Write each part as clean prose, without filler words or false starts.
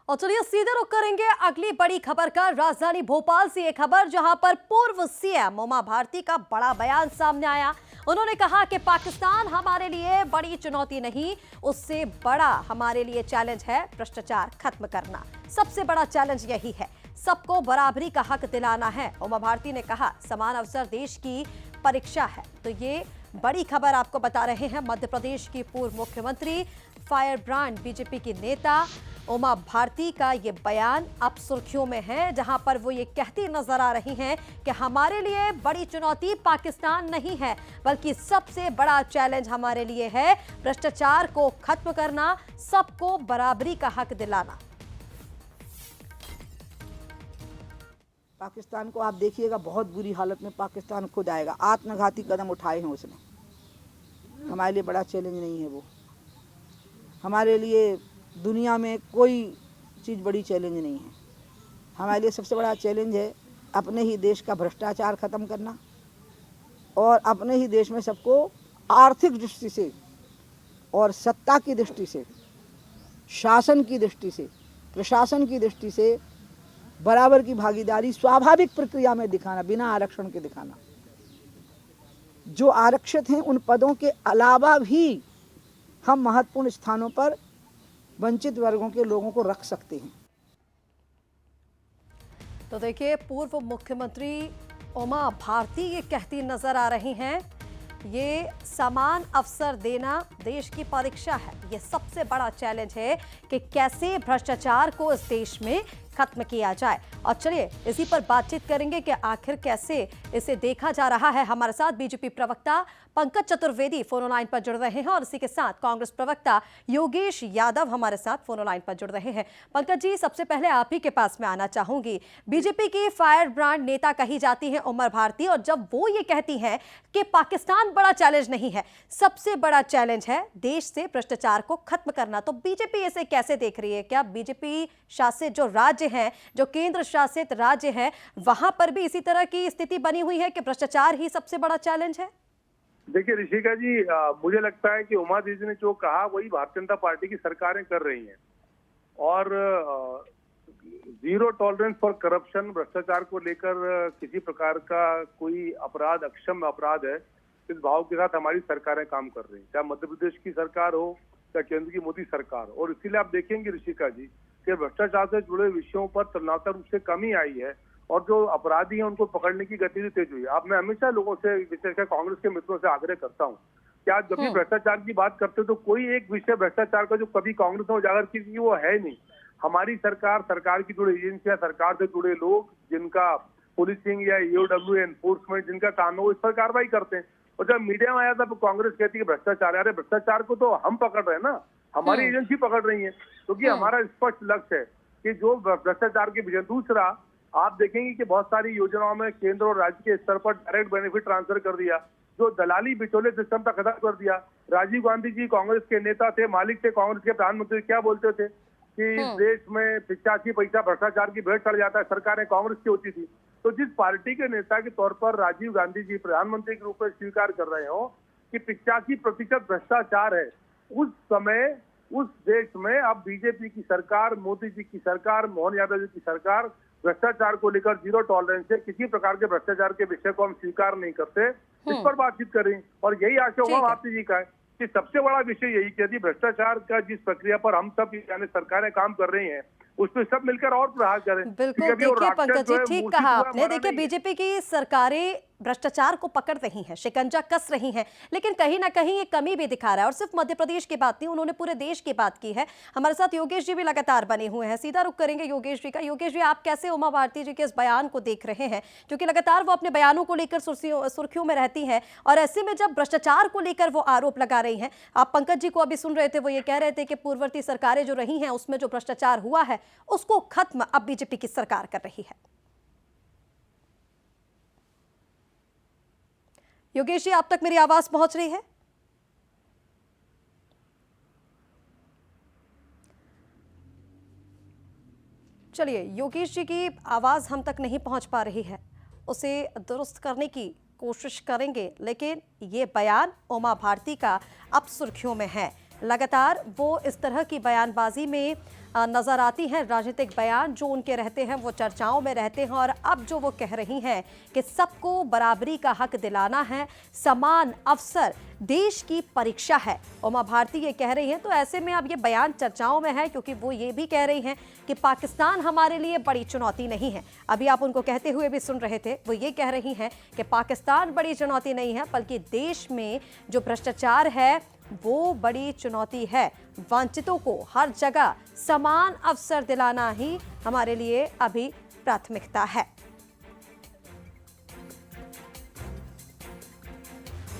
और चलिए सीधे रुख करेंगे अगली बड़ी खबर का। राजधानी भोपाल से ये खबर जहां पर पूर्व सीएम उमा भारती का बड़ा बयान सामने आया। उन्होंने कहा कि पाकिस्तान हमारे लिए बड़ी चुनौती नहीं, उससे बड़ा हमारे लिए चैलेंज है भ्रष्टाचार खत्म करना। सबसे बड़ा चैलेंज यही है, सबको बराबरी का हक दिलाना है। उमा भारती ने कहा समान अवसर देश की परीक्षा है। तो ये बड़ी खबर आपको बता रहे हैं। मध्य प्रदेश की पूर्व मुख्यमंत्री, फायर ब्रांड बीजेपी की नेता उमा भारती का ये बयान अब सुर्खियों में है, जहां पर वो ये कहती नजर आ रही हैं कि हमारे लिए बड़ी चुनौती पाकिस्तान नहीं है, बल्कि सबसे बड़ा चैलेंज हमारे लिए है भ्रष्टाचार को खत्म करना, सबको बराबरी का हक दिलाना। पाकिस्तान को आप देखिएगा, बहुत बुरी हालत में पाकिस्तान खुद आएगा। आत्मघाती कदम उठाए हैं उसने। हमारे लिए बड़ा चैलेंज नहीं है वो। हमारे लिए दुनिया में कोई चीज़ बड़ी चैलेंज नहीं है। हमारे लिए सबसे बड़ा चैलेंज है अपने ही देश का भ्रष्टाचार ख़त्म करना और अपने ही देश में सबको आर्थिक दृष्टि से और सत्ता की दृष्टि से, शासन की दृष्टि से, प्रशासन की दृष्टि से बराबर की भागीदारी स्वाभाविक प्रक्रिया में दिखाना, बिना आरक्षण के दिखाना। जो आरक्षित हैं उन पदों के अलावा भी हम महत्वपूर्ण स्थानों पर वंचित वर्गों के लोगों को रख सकते हैं। तो देखिए, पूर्व मुख्यमंत्री उमा भारती ये कहती नजर आ रही हैं, ये समान अवसर देना देश की परीक्षा है। ये सबसे बड़ा चैलेंज है कि कैसे भ्रष्टाचार को इस देश में खत्म किया जाए। और चलिए इसी पर बातचीत करेंगे कि आखिर कैसे इसे देखा जा रहा है। हमारे साथ बीजेपी प्रवक्ता पंकज चतुर्वेदी फोन लाइन पर जुड़ रहे हैं और इसी के साथ कांग्रेस प्रवक्ता योगेश यादव हमारे साथ फोन लाइन पर जुड़ रहे हैं। पंकज जी, सबसे पहले आप ही के पास में आना चाहूंगी। बीजेपी की फायर ब्रांड नेता कही जाती है उमा भारती, और जब वो ये कहती हैं कि पाकिस्तान बड़ा चैलेंज नहीं है, सबसे बड़ा चैलेंज है देश से भ्रष्टाचार को खत्म करना, तो बीजेपी इसे कैसे देख रही है? क्या बीजेपी शासित जो राज्य हैं, जो केंद्र शासित राज्य हैं, वहां पर भी इसी तरह की स्थिति बनी हुई है कि भ्रष्टाचार ही सबसे बड़ा चैलेंज है? देखिए ऋषिका जी, मुझे लगता है कि उमा दीदी ने जो कहा वही भारतीय जनता पार्टी की सरकारें कर रही हैं। और जीरो टॉलरेंस फॉर करप्शन, भ्रष्टाचार को लेकर किसी प्रकार का कोई अपराध अक्षम्य अपराध है, इस भाव के साथ हमारी सरकारें काम कर रही हैं, चाहे मध्य प्रदेश की सरकार हो या केंद्र की मोदी सरकार। और इसीलिए आप देखेंगे ऋषिका जी कि भ्रष्टाचार से जुड़े विषयों पर तुलनात्मक रूप से कमी आई है और जो अपराधी हैं उनको पकड़ने की गति तेज हुई है। अब मैं हमेशा लोगों से, विशेषकर कांग्रेस के मित्रों से आग्रह करता हूँ कि आज जब भी भ्रष्टाचार की बात करते तो कोई एक विषय भ्रष्टाचार का जो कभी कांग्रेस ने उजागर की वो है नहीं। हमारी सरकार, सरकार की जुड़ी एजेंसियां, सरकार से जुड़े लोग जिनका पुलिसिंग या ईओडब्ल्यू एनफोर्समेंट जिनका काम है वो इस पर कार्रवाई करते हैं। और जब मीडिया में आया था तो कांग्रेस कहती है भ्रष्टाचार, अरे भ्रष्टाचार को तो हम पकड़ रहे हैं ना, हमारी एजेंसी पकड़ रही है, क्योंकि हमारा स्पष्ट लक्ष्य है कि जो भ्रष्टाचार के विजय। दूसरा, आप देखेंगे कि बहुत सारी योजनाओं में केंद्र और राज्य के स्तर पर डायरेक्ट बेनिफिट ट्रांसफर कर दिया, जो दलाली बिचौले सिस्टम का खत्म कर दिया। राजीव गांधी जी कांग्रेस के नेता थे, मालिक थे, कांग्रेस के प्रधानमंत्री क्या बोलते थे कि देश में 85 पैसा भ्रष्टाचार की भेंट चढ़ जाता है, सरकारें कांग्रेस की होती थी। तो जिस पार्टी के नेता के तौर पर राजीव गांधी जी प्रधानमंत्री के रूप में स्वीकार कर रहे हो कि 85% भ्रष्टाचार है, उस समय उस देश में अब बीजेपी की सरकार, मोदी जी की सरकार, मोहन यादव जी की सरकार भ्रष्टाचार को लेकर जीरो टॉलरेंस है, किसी प्रकार के भ्रष्टाचार के विषय को हम स्वीकार नहीं करते, इस पर बातचीत करें। और यही आशा उमा भारती जी का है कि सबसे बड़ा विषय यही कि यदि भ्रष्टाचार का जिस प्रक्रिया पर हम सब यानी सरकारें काम कर रही हैं उस पर सब मिलकर और प्रहार करें। बिल्कुल, देखिए पंकज जी, ठीक कहा आपने। देखिए बीजेपी की सरकारें भ्रष्टाचार को पकड़ रही हैं, शिकंजा कस रही हैं, लेकिन कहीं ना कहीं ये कमी भी दिखा रहा है। और सिर्फ मध्य प्रदेश की बात नहीं, उन्होंने पूरे देश की बात की है। हमारे साथ योगेश जी भी लगातार बने हुए हैं, सीधा रुख करेंगे योगेश जी का। योगेश जी, आप कैसे उमा भारती जी के इस बयान को देख रहे हैं, क्योंकि लगातार वो अपने बयानों को लेकर सुर्खियों में रहती हैं, और ऐसे में जब भ्रष्टाचार को लेकर वो आरोप लगा रही हैं, आप पंकज जी को अभी सुन रहे थे, वो ये कह रहे थे कि पूर्ववर्ती सरकारें जो रही हैं उसमें जो भ्रष्टाचार हुआ है उसको खत्म अब बीजेपी की सरकार कर रही है। योगेश जी, आप तक मेरी आवाज पहुंच रही है? चलिए, योगेश जी की आवाज हम तक नहीं पहुंच पा रही है, उसे दुरुस्त करने की कोशिश करेंगे। लेकिन ये बयान उमा भारती का अब सुर्खियों में है। लगातार वो इस तरह की बयानबाजी में नजर आती हैं। राजनीतिक बयान जो उनके रहते हैं वो चर्चाओं में रहते हैं और अब जो वो कह रही हैं कि सबको बराबरी का हक दिलाना है, समान अवसर देश की परीक्षा है, उमा भारती ये कह रही हैं। तो ऐसे में अब ये बयान चर्चाओं में है क्योंकि वो ये भी कह रही हैं कि पाकिस्तान हमारे लिए बड़ी चुनौती नहीं है। अभी आप उनको कहते हुए भी सुन रहे थे, वो ये कह रही हैं कि पाकिस्तान बड़ी चुनौती नहीं है, बल्कि देश में जो भ्रष्टाचार है वो बड़ी चुनौती है। वंचितों को हर जगह समान अवसर दिलाना ही हमारे लिए अभी प्राथमिकता है।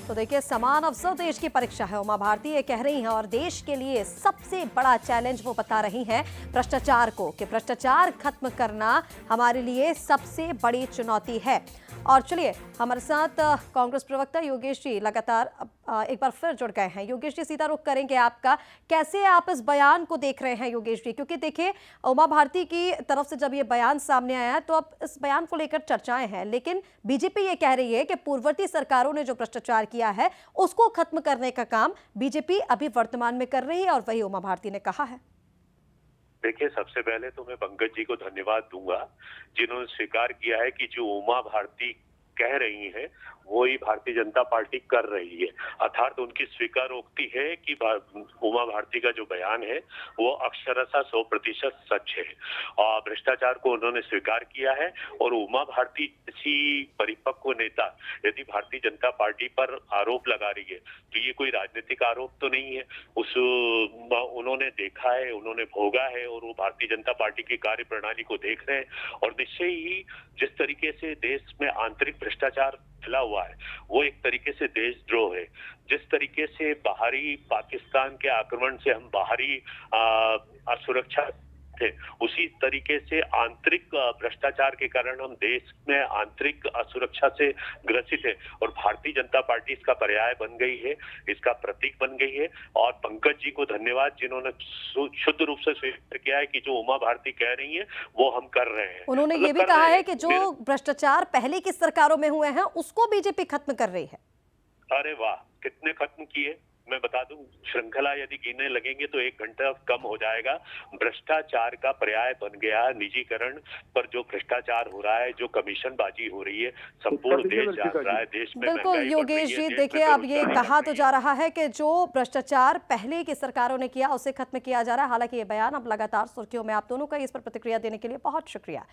तो देखिए, समान अवसर देश की परीक्षा है, उमा भारती ये कह रही हैं और देश के लिए सबसे बड़ा चैलेंज वो बता रही हैं भ्रष्टाचार को, कि भ्रष्टाचार खत्म करना हमारे लिए सबसे बड़ी चुनौती है। और चलिए, हमारे साथ कांग्रेस प्रवक्ता योगेश जी लगातार एक बार फिर जुड़ गए हैं। योगेश जी, सीधा रुख करेंगे आपका, कैसे आप इस बयान को देख रहे हैं योगेश जी? क्योंकि देखिए, उमा भारती की तरफ से जब ये बयान सामने आया है तो अब इस बयान को लेकर चर्चाएं हैं, लेकिन बीजेपी ये कह रही है कि पूर्ववर्ती सरकारों ने जो भ्रष्टाचार किया है उसको खत्म करने का काम बीजेपी अभी वर्तमान में कर रही है, और वही उमा भारती ने कहा है। देखिए, सबसे पहले तो मैं पंकज जी को धन्यवाद दूंगा जिन्होंने स्वीकार किया है कि जो उमा भारती कह रही हैं वो ही भारतीय जनता पार्टी कर रही है। अर्थात उनकी स्वीकारोक्ति है कि उमा भारती का जो बयान है वो अक्षरशः 100% सच है और भ्रष्टाचार को उन्होंने स्वीकार किया है। और उमा भारती जैसी परिपक्व नेता यदि भारतीय जनता पार्टी पर आरोप लगा रही है तो ये कोई राजनीतिक आरोप तो नहीं है। उन्होंने देखा है, उन्होंने भोगा है और वो भारतीय जनता पार्टी की कार्य प्रणाली को देख रहे हैं। और निश्चय ही जिस तरीके से देश में आंतरिक भ्रष्टाचार फैला हुआ है वो एक तरीके से देशद्रोह है। जिस तरीके से बाहरी पाकिस्तान के आक्रमण से हम बाहरी असुरक्षा थे, उसी तरीके से आंतरिक भ्रष्टाचार के कारण हम देश में आंतरिक असुरक्षा से ग्रसित है। और भारतीय जनता पार्टी इसका पर्याय बन गई है, इसका प्रतीक बन गई है। और पंकज जी को धन्यवाद जिन्होंने शुद्ध रूप से स्वीकार किया है कि जो उमा भारती कह रही है वो हम कर रहे हैं। उन्होंने ये भी कहा है कि जो भ्रष्टाचार पहले की सरकारों में हुए हैं उसको बीजेपी खत्म कर रही है। अरे वाह, कितने खत्म किए? मैं बता दूं, श्रृंखला यदि गिनने लगेंगे तो 1 घंटा कम हो जाएगा। भ्रष्टाचार का पर्याय बन गया निजीकरण पर जो भ्रष्टाचार हो रहा है, जो कमीशनबाजी हो रही है, संपूर्ण देश जान रहा है। देश में बिल्कुल योगेश जी, देखिए, अब ये कहा तो जा रहा है कि जो भ्रष्टाचार पहले की सरकारों ने किया उसे खत्म किया जा रहा है। हालांकि ये बयान अब लगातार सुर्खियों में, आप दोनों का इस पर प्रतिक्रिया देने के लिए बहुत शुक्रिया।